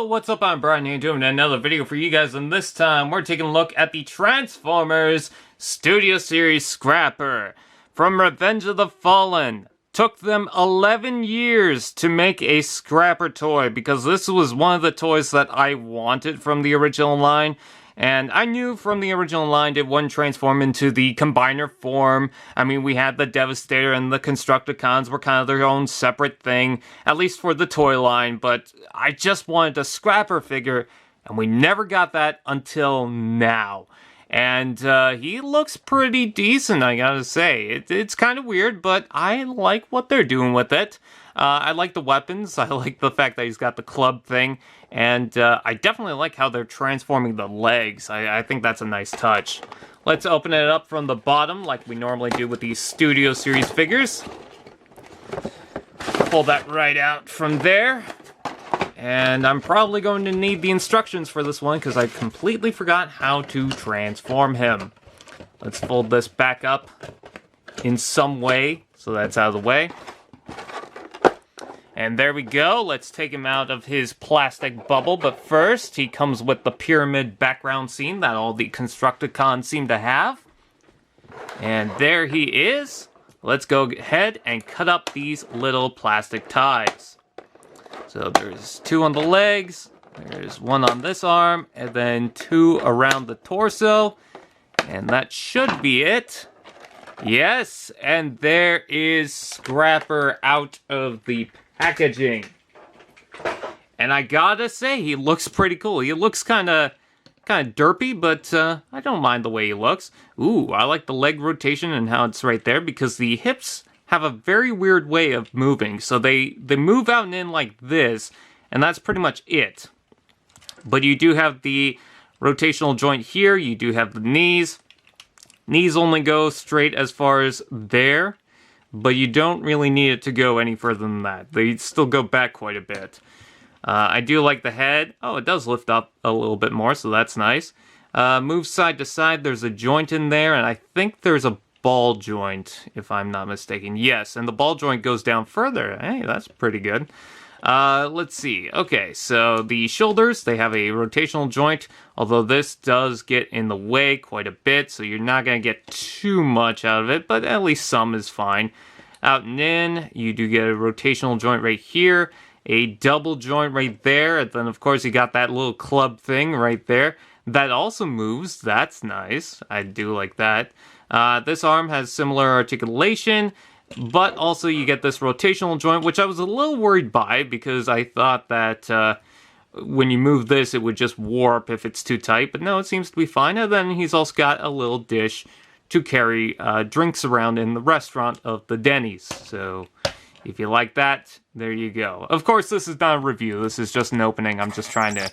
what's up? I'm Brian here doing another video for you guys, and this time we're taking a look at the Transformers Studio Series Scrapper from Revenge of the Fallen. Took them 11 years to make a Scrapper toy because this was one of the toys that I wanted from the original line. And I knew from the original line it wouldn't transform into the Combiner form. I mean, we had the Devastator and the Constructicons were kind of their own separate thing, at least for the toy line, but I just wanted a Scrapper figure, and we never got that until now. And he looks pretty decent, I gotta say. It's kind of weird, but I like what they're doing with it. I like the weapons, I like the fact that he's got the club thing, and I definitely like how they're transforming the legs. I think that's a nice touch. Let's open it up from the bottom like we normally do with these Studio Series figures. Pull that right out from there. And I'm probably going to need the instructions for this one because I completely forgot how to transform him. Let's fold this back up in some way so that's out of the way. And there we go. Let's take him out of his plastic bubble. But first, he comes with the pyramid background scene that all the Constructicons seem to have. And there he is. Let's go ahead and cut up these little plastic ties. So there's two on the legs, there's one on this arm, and then two around the torso. And that should be it. Yes, and there is Scrapper out of the packaging. And I gotta say, he looks pretty cool. He looks kind of derpy, but I don't mind the way he looks. Ooh, I like the leg rotation and how it's right there because the hips have a very weird way of moving. So they move out and in like this, and that's pretty much it. But you do have the rotational joint here. You do have the knees. Knees only go straight as far as there, but you don't really need it to go any further than that. They still go back quite a bit. I do like the head. Oh, it does lift up a little bit more, so that's nice. Move side to side. There's a joint in there, and I think there's a ball joint, if I'm not mistaken. Yes, and the ball joint goes down further. Hey, that's pretty good. Let's see. Okay, so the shoulders, they have a rotational joint, although this does get in the way quite a bit, so you're not going to get too much out of it, but at least some is fine. Out and in, you do get a rotational joint right here, a double joint right there, and then of course you got that little club thing right there. That also moves. That's nice. I do like that. This arm has similar articulation, but also you get this rotational joint, which I was a little worried by because I thought that when you move this, it would just warp if it's too tight. But no, it seems to be fine. And then he's also got a little dish to carry drinks around in the restaurant of the Denny's. So if you like that, there you go. Of course, this is not a review. This is just an opening. I'm just trying to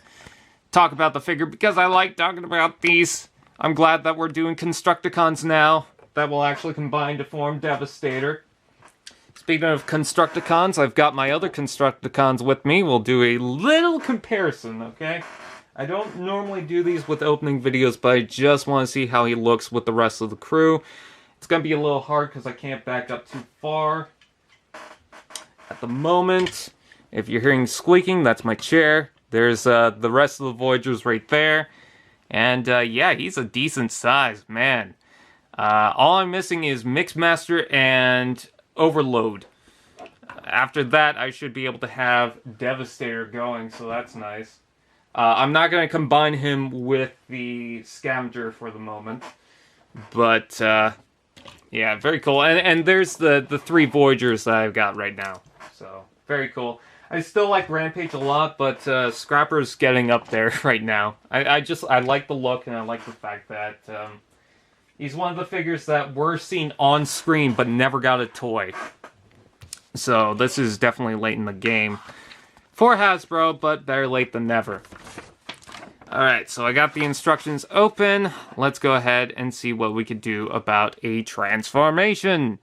talk about the figure because I like talking about these. I'm glad that we're doing Constructicons now that will actually combine to form Devastator. Speaking of Constructicons, I've got my other Constructicons with me. We'll do a little comparison, okay? I don't normally do these with opening videos, but I just want to see how he looks with the rest of the crew. It's going to be a little hard because I can't back up too far at the moment. If you're hearing squeaking, that's my chair. There's the rest of the Voyagers right there. And yeah, he's a decent size, man. All I'm missing is Mixmaster and Overload. After that, I should be able to have Devastator going, so that's nice. I'm not going to combine him with the Scavenger for the moment. But, yeah, very cool. And there's the three Voyagers that I've got right now. So, very cool. I still like Rampage a lot, but Scrapper's getting up there right now. I like the look, and I like the fact that he's one of the figures that were seen on screen, but never got a toy. So this is definitely late in the game for Hasbro, but better late than never. Alright, so I got the instructions open. Let's go ahead and see what we could do about a transformation.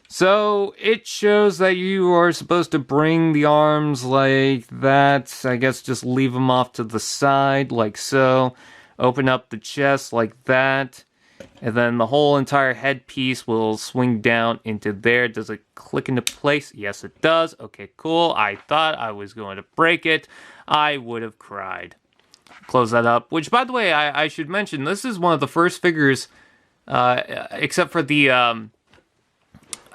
So, it shows that you are supposed to bring the arms like that. I guess just leave them off to the side, like so. Open up the chest like that. And then the whole entire headpiece will swing down into there. Does it click into place? Yes, it does. Okay, cool. I thought I was going to break it. I would have cried. Close that up. Which, by the way, I should mention, this is one of the first figures, except for the,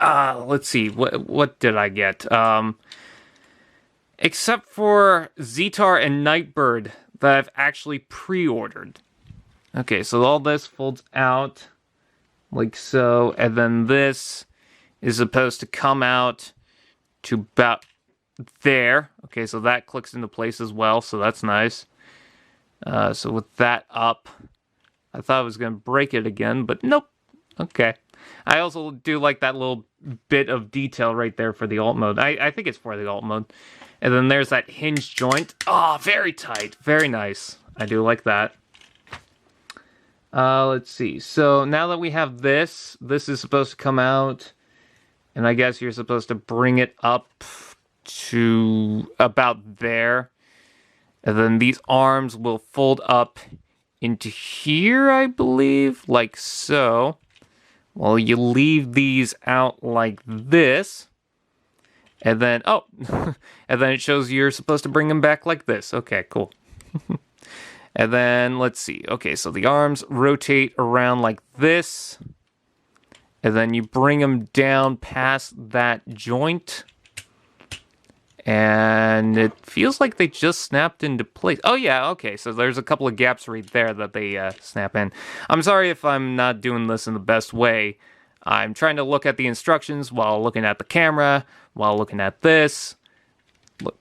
let's see, what did I get? Except for Zetar and Nightbird that I've actually pre-ordered. Okay, so all this folds out like so, and then this is supposed to come out to about there. Okay, so that clicks into place as well, so that's nice. So with that up, I thought I was going to break it again, but nope. Okay. I also do like that little bit of detail right there for the alt mode. I think it's for the alt mode. And then there's that hinge joint. Oh, very tight. Very nice. I do like that. Let's see. So now that we have this is supposed to come out. And I guess you're supposed to bring it up to about there. And then these arms will fold up into here, I believe. Like so. Well, you leave these out like this. And then, oh, and then it shows you're supposed to bring them back like this. Okay, cool. And then, let's see. Okay, so the arms rotate around like this. And then you bring them down past that joint. And it feels like they just snapped into place. Oh, yeah, okay. So there's a couple of gaps right there that they snap in. I'm sorry if I'm not doing this in the best way. I'm trying to look at the instructions while looking at the camera, while looking at this.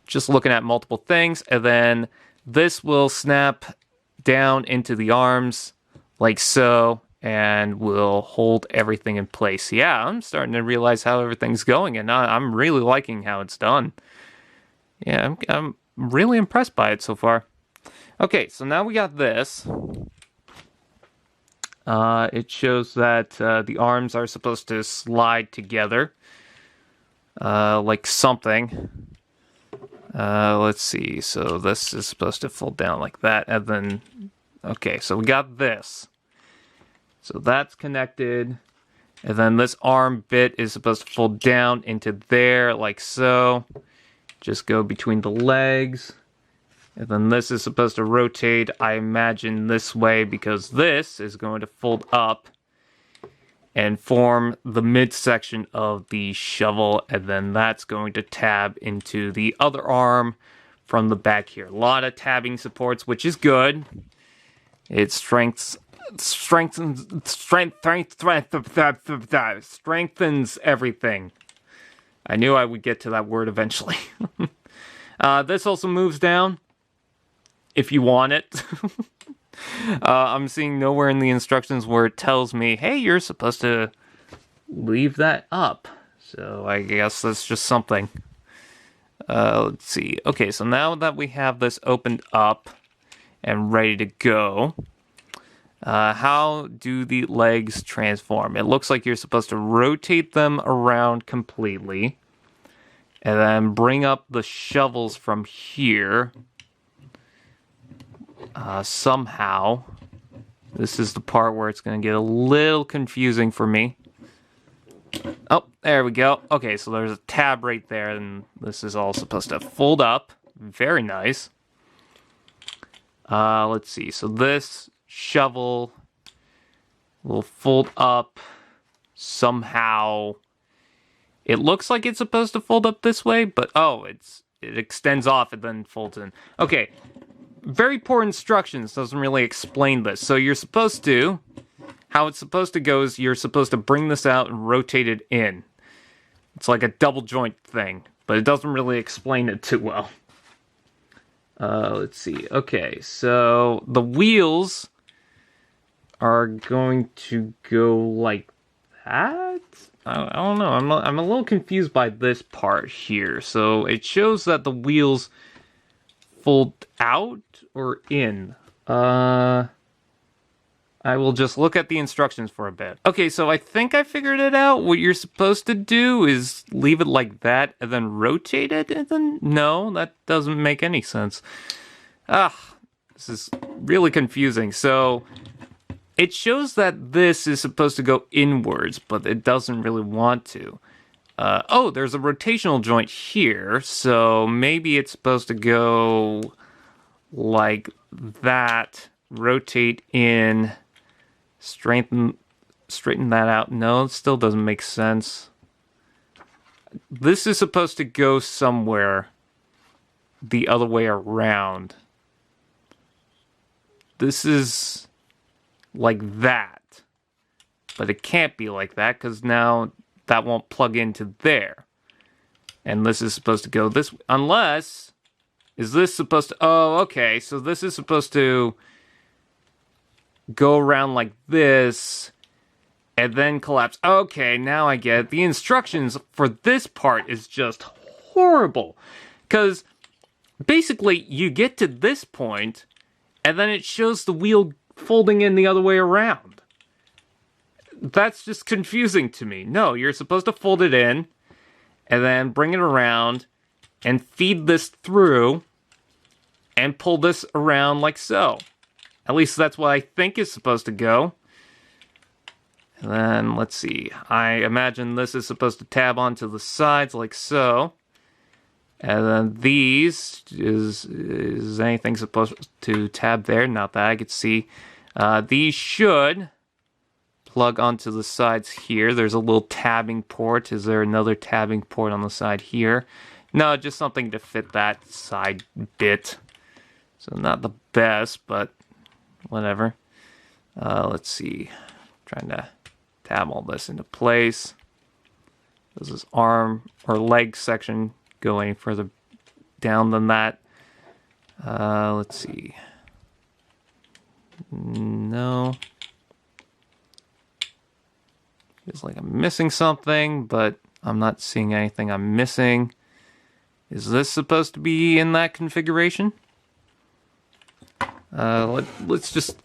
Just looking at multiple things. And then this will snap down into the arms like so. And we'll hold everything in place. Yeah, I'm starting to realize how everything's going. And I'm really liking how it's done. Yeah, I'm really impressed by it so far. Okay, so now we got this. It shows that the arms are supposed to slide together. Like something. Let's see. So this is supposed to fold down like that. And then, okay, so we got this. So that's connected. And then this arm bit is supposed to fold down into there like so. Just go between the legs. And then this is supposed to rotate, I imagine, this way because this is going to fold up and form the midsection of the shovel. And then that's going to tab into the other arm from the back here. A lot of tabbing supports, which is good. It strengthens everything. I knew I would get to that word eventually. This also moves down, if you want it. I'm seeing nowhere in the instructions where it tells me, hey, you're supposed to leave that up. So I guess that's just something. Let's see. Okay, so now that we have this opened up and ready to go, how do the legs transform? It looks like you're supposed to rotate them around completely. And then bring up the shovels from here. Somehow. This is the part where it's going to get a little confusing for me. Oh, there we go. Okay, so there's a tab right there. And this is all supposed to fold up. Very nice. Let's see. So this shovel will fold up somehow. It looks like it's supposed to fold up this way, but oh, it extends off and then folds in. Okay, very poor instructions, doesn't really explain this. So you're supposed to, how it's supposed to go is you're supposed to bring this out and rotate it in. It's like a double joint thing, but it doesn't really explain it too well. Let's see. Okay, so the wheels are going to go like that? I don't know. I'm a little confused by this part here. So it shows that the wheels fold out or in. I will just look at the instructions for a bit. Okay, so I think I figured it out. What you're supposed to do is leave it like that and then rotate it. And then no, that doesn't make any sense. This is really confusing. So it shows that this is supposed to go inwards, but it doesn't really want to. Oh, there's a rotational joint here, so maybe it's supposed to go like that, rotate in, straighten that out. No, it still doesn't make sense. This is supposed to go somewhere the other way around. This is like that, but it can't be like that because now that won't plug into there. And this is supposed to go this way, unless, is this supposed to, oh, okay, so this is supposed to go around like this and then collapse. Okay, now I get it. The instructions for this part is just horrible, because basically you get to this point and then it shows the wheel folding in the other way around. That's just confusing to me. No, you're supposed to fold it in and then bring it around and feed this through and pull this around like so. At least that's what I think is supposed to go. And then, let's see. I imagine this is supposed to tab onto the sides like so. And then these, is anything supposed to tab there? Not that I could see. These should plug onto the sides here. There's a little tabbing port. Is there another tabbing port on the side here? No, just something to fit that side bit. So not the best, but whatever. Let's see. Trying to tab all this into place. Does this arm or leg section go any further down than that? Let's see. No. Feels like I'm missing something, but I'm not seeing anything I'm missing. Is this supposed to be in that configuration? Let's just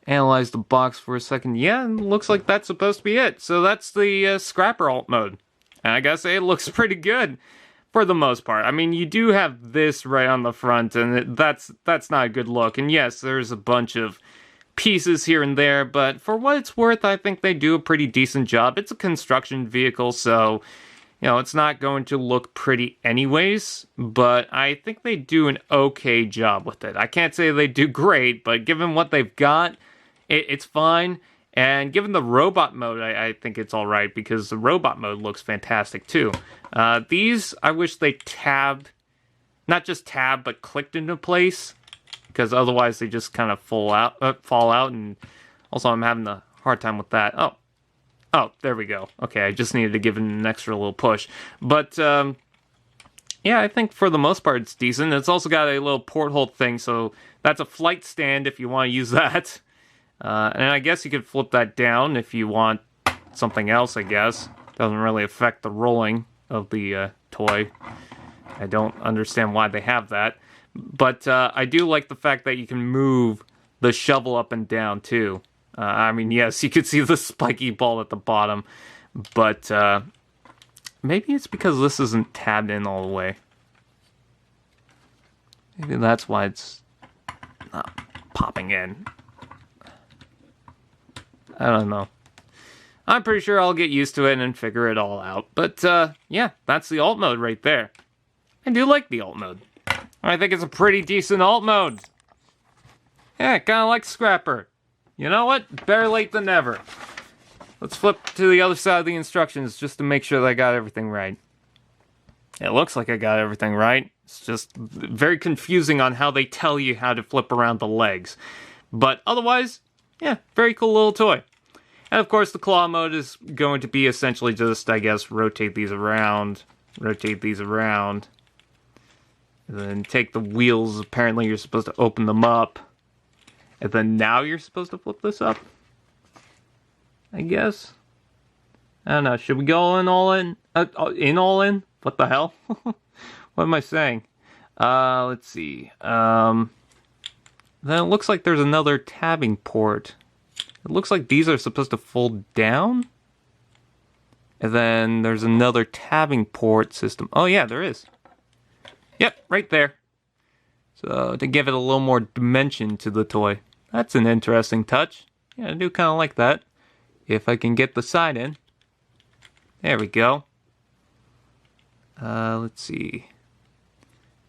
analyze the box for a second. Yeah, it looks like that's supposed to be it. So that's the Scrapper alt mode. And I gotta say, it looks pretty good for the most part. I mean, you do have this right on the front, and that's not a good look. And yes, there's a bunch of pieces here and there, but for what it's worth, I think they do a pretty decent job. It's a construction vehicle, so, you know, it's not going to look pretty anyways, but I think they do an okay job with it. I can't say they do great, but given what they've got, it's fine. And given the robot mode, I think it's alright, because the robot mode looks fantastic too. These, I wish they tabbed, not just tabbed, but clicked into place, because otherwise they just kind of fall out, and also I'm having a hard time with that. Oh, there we go. Okay, I just needed to give it an extra little push. But, yeah, I think for the most part it's decent. It's also got a little porthole thing, so that's a flight stand if you want to use that. And I guess you could flip that down if you want something else, I guess. Doesn't really affect the rolling of the toy. I don't understand why they have that. But I do like the fact that you can move the shovel up and down, too. I mean, yes, you could see the spiky ball at the bottom. But maybe it's because this isn't tabbed in all the way. Maybe that's why it's not popping in. I don't know. I'm pretty sure I'll get used to it and figure it all out. But, yeah, that's the alt mode right there. I do like the alt mode. I think it's a pretty decent alt mode. Yeah, kind of like Scrapper. You know what? Better late than never. Let's flip to the other side of the instructions just to make sure that I got everything right. It looks like I got everything right. It's just very confusing on how they tell you how to flip around the legs. But otherwise, yeah, very cool little toy. And of course, the claw mode is going to be essentially just, I guess, rotate these around, and then take the wheels. Apparently, you're supposed to open them up, and then now you're supposed to flip this up, I guess. I don't know. Should we go in all in? All in? What the hell? What am I saying? Let's see. Then it looks like there's another tabbing port. It looks like these are supposed to fold down. And then there's another tabbing port system. Oh yeah, there is. Yep, right there. So to give it a little more dimension to the toy. That's an interesting touch. Yeah, I do kind of like that. If I can get the side in. There we go. Let's see.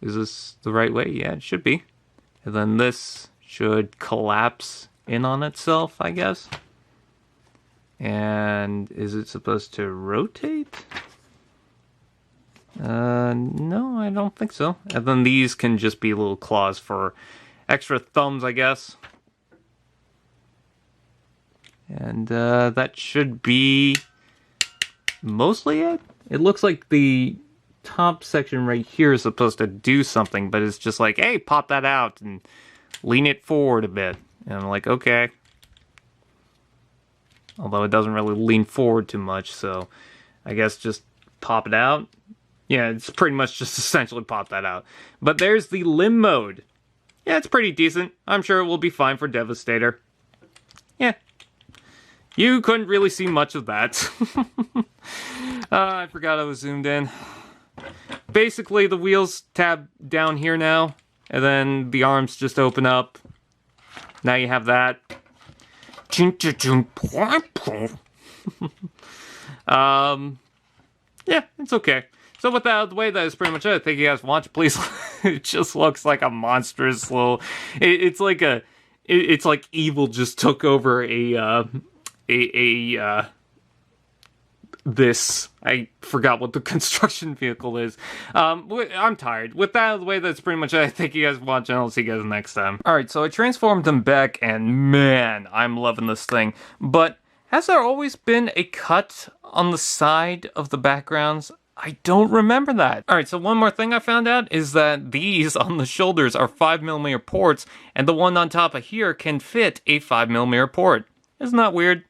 Is this the right way? Yeah, it should be. And then this should collapse in on itself, I guess. And is it supposed to rotate? No, I don't think so. And then these can just be little claws for extra thumbs, I guess. And that should be mostly it. It looks like the top section right here is supposed to do something, but it's just like, hey, pop that out and lean it forward a bit. And I'm like, okay. Although it doesn't really lean forward too much, so I guess just pop it out. Yeah, it's pretty much just essentially pop that out. But there's the limb mode. Yeah, it's pretty decent. I'm sure it will be fine for Devastator. Yeah. You couldn't really see much of that. I forgot I was zoomed in. Basically, the wheels tab down here now, and then the arms just open up. Now you have that. Yeah, it's okay. So with that out of the way, that is pretty much it. Thank you guys for watching. Please, it just looks like a monstrous little. It's like evil just took over this. I forgot what the construction vehicle is. I'm tired. With that out of the way, that's pretty much it. Thank you guys for watching. I'll see you guys next time. Alright, so I transformed them back, and man, I'm loving this thing. But has there always been a cut on the side of the backgrounds? I don't remember that. Alright, so one more thing I found out is that these on the shoulders are 5mm ports, and the one on top of here can fit a 5mm port. Isn't that weird?